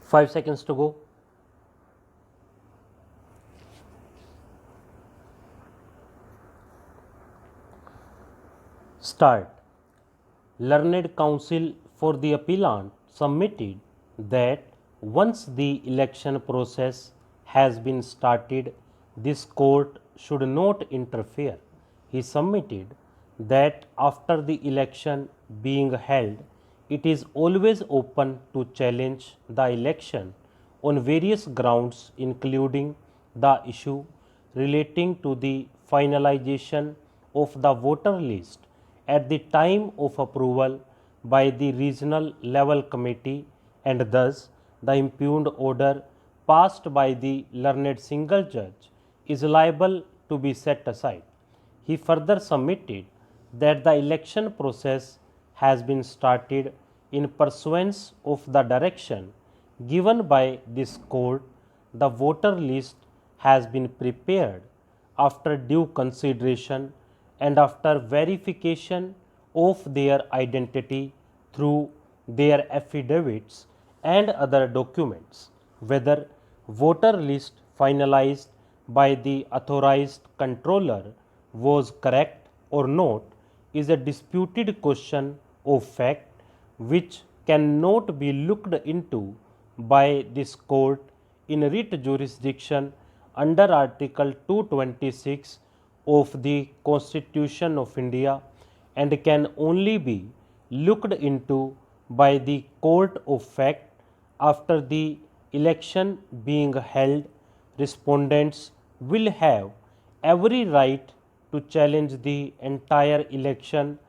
5 seconds to go. Start. Learned counsel for the appellant submitted that once the election process has been started, this court should not interfere. He submitted that after the election being held, it is always open to challenge the election on various grounds, including the issue relating to the finalization of the voter list at the time of approval by the regional level committee, and thus the impugned order passed by the learned single judge is liable to be set aside. He further submitted that the election process has been started in pursuance of the direction given by this court. The voter list has been prepared after due consideration and after verification of their identity through their affidavits and other documents. Whether voter list finalized by the authorized controller was correct or not is a disputed question of fact which cannot be looked into by this court in writ jurisdiction under Article 226 of the Constitution of India and can only be looked into by the court of fact after the election being held. Respondents will have every right to challenge the entire election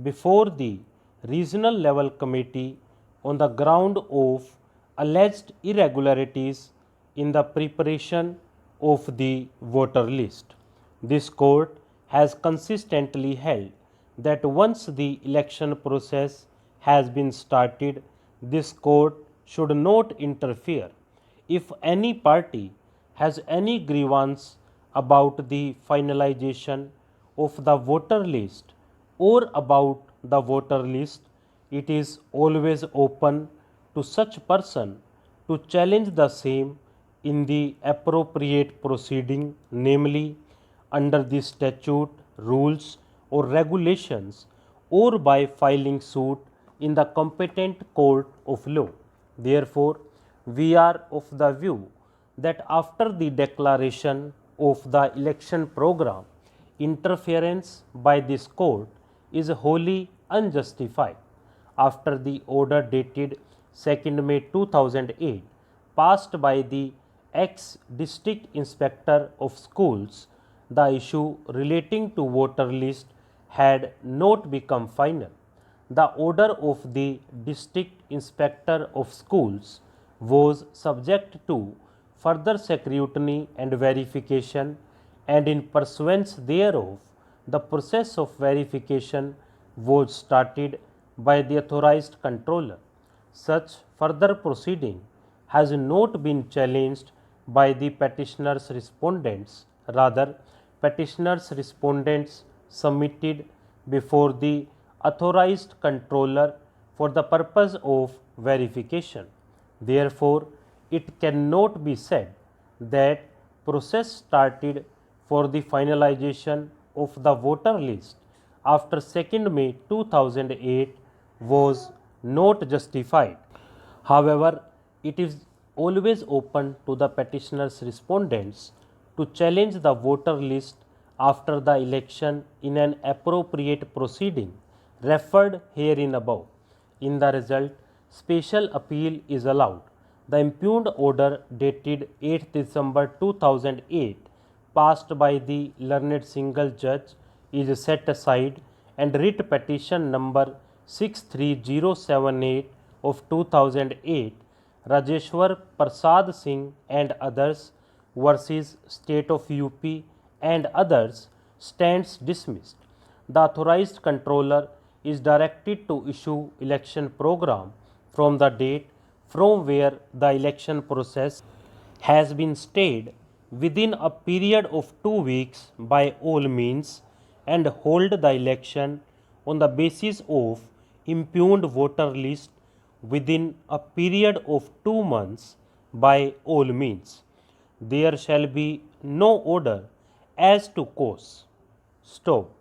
before the regional level committee on the ground of alleged irregularities in the preparation of the voter list. This court has consistently held that once the election process has been started, this court should not interfere. If any party has any grievance about the finalization of the voter list or about the voter list, it is always open to such person to challenge the same in the appropriate proceeding, namely under the statute, rules or regulations, or by filing suit in the competent court of law. Therefore, we are of the view that after the declaration of the election program, interference by this court is wholly unjustified. After the order dated 2nd May 2008 passed by the ex-district inspector of schools, the issue relating to voter list had not become final. The order of the district inspector of schools was subject to further scrutiny and verification, and in pursuance thereof, the process of verification was started by the authorized controller. Such further proceeding has not been challenged by the petitioner's respondents. Rather, petitioner's respondents submitted before the authorized controller for the purpose of verification. Therefore, it cannot be said that process started for the finalization of the voter list after 2nd May 2008 was not justified. However, it is always open to the petitioner's respondents to challenge the voter list after the election in an appropriate proceeding referred herein above. In the result, special appeal is allowed. The impugned order dated 8th December 2008 passed by the learned single judge is set aside, and writ petition number 63078 of 2008 Rajeshwar Prasad Singh and others versus State of UP and others stands dismissed. The authorized controller is directed to issue election program from the date from where the election process has been stayed within a period of 2 weeks by all means, and hold the election on the basis of impugned voter list within a period of 2 months by all means. There shall be no order as to cause. Stop.